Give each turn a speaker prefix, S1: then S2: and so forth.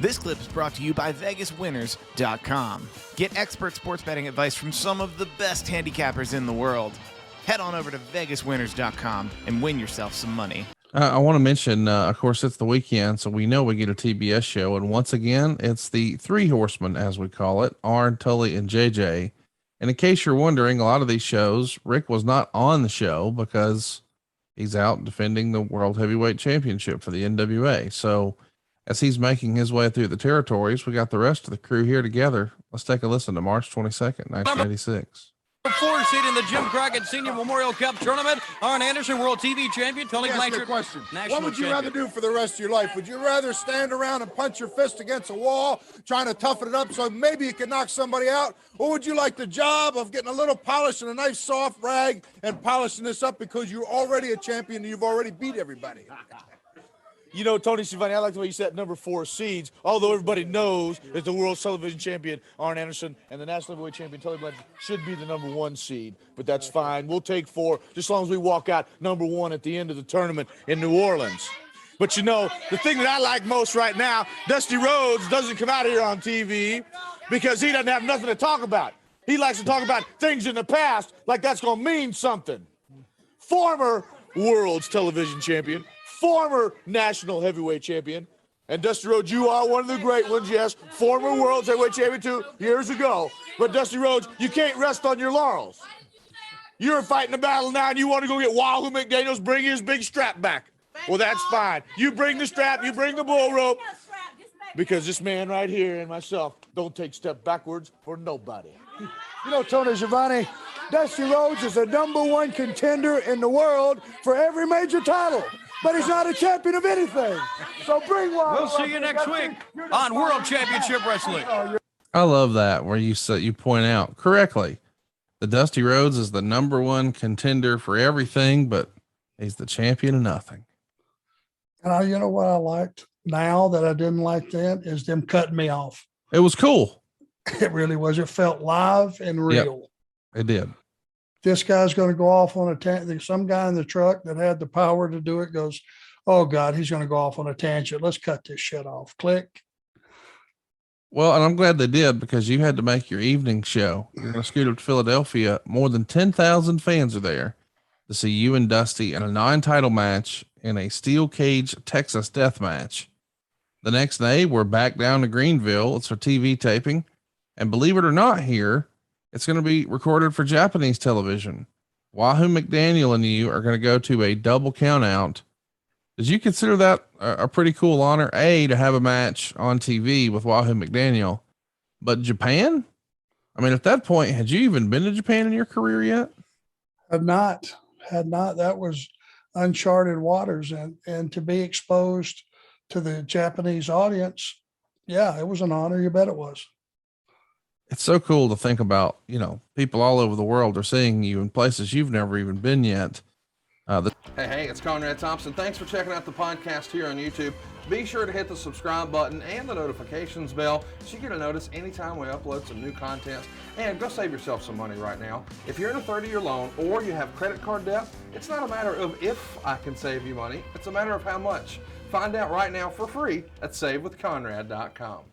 S1: This clip is brought to you by VegasWinners.com. Get expert sports betting advice from some of the best handicappers in the world. Head on over to VegasWinners.com and win yourself some money.
S2: I want to mention, of course, it's the weekend, so we know we get a TBS show. And once again, it's the Three Horsemen, as we call it, Arn, Tully, and JJ. And in case you're wondering, a lot of these shows, Rick was not on the show because he's out defending the World Heavyweight Championship for the NWA. So as he's making his way through the territories, we got the rest of the crew here together. Let's take a listen to March 22nd, 1986.
S3: Four seed in the Jim Crockett Senior Memorial Cup Tournament. Arn Anderson, World TV Champion. Tony Blanchard,
S4: question.
S3: National
S4: What would you
S3: Champion.
S4: rather do for the rest of your life? Would you rather stand around and punch your fist against a wall, trying to toughen it up so maybe you can knock somebody out? Or would you like the job of getting a little polish and a nice soft rag and polishing this up because you're already a champion and you've already beat everybody?
S5: You know, Tony Schiavone, I like the way you said number 4 seeds, although everybody knows that the world television champion, Arn Anderson, and the national heavyweight champion, Tully Blanchard, should be the number 1 seed. But that's fine. We'll take 4, just as long as we walk out number 1 at the end of the tournament in New Orleans. But, you know, the thing that I like most right now, Dusty Rhodes doesn't come out here on TV because he doesn't have nothing to talk about. He likes to talk about things in the past like that's going to mean something. Former world's television champion, former national heavyweight champion, and Dusty Rhodes, you are one of the great ones, yes, former world's heavyweight champion 2 years ago. But Dusty Rhodes, you can't rest on your laurels. You're fighting a battle now and you want to go get Wahoo McDaniels, bring his big strap back. Well, that's fine. You bring the strap, you bring the bull rope, because this man right here and myself don't take step backwards for nobody.
S4: You know, Tony Schiavone, Dusty Rhodes is the number 1 contender in the world for every major title. But he's not a champion of anything. So bring Wahoo.
S3: We'll see you next week on World Championship Wrestling.
S2: I love that where you point out correctly. The Dusty Rhodes is the number 1 contender for everything, but he's the champion of nothing.
S6: And you know what I liked now that I didn't like then is them cutting me off.
S2: It was cool.
S6: It really was. It felt live and real.
S2: Yep, it did.
S6: This guy's going to go off on a tangent. Some guy in the truck that had the power to do it goes, oh God, he's going to go off on a tangent. Let's cut this shit off. Click.
S2: Well, and I'm glad they did because you had to make your evening show. You're going to scoot up to Philadelphia. More than 10,000 fans are there to see you and Dusty in a non-title match in a steel cage Texas death match. The next day, we're back down to Greenville. It's our TV taping. And believe it or not here, it's going to be recorded for Japanese television. Wahoo McDaniel and you are going to go to a double count out. Did you consider that a pretty cool honor? To have a match on TV with Wahoo McDaniel, but Japan? I mean, at that point, had you even been to Japan in your career yet?
S6: Had not. That was uncharted waters, and to be exposed to the Japanese audience. Yeah, it was an honor. You bet it was.
S2: It's so cool to think about, you know, people all over the world are seeing you in places you've never even been yet. Hey, it's Conrad Thompson. Thanks for checking out the podcast here on YouTube. Be sure to hit the subscribe button and the notifications bell so you get a notice anytime we upload some new content. And go save yourself some money right now. If you're in a 30-year loan or you have credit card debt, it's not a matter of if I can save you money. It's a matter of how much. Find out right now for free at SaveWithConrad.com.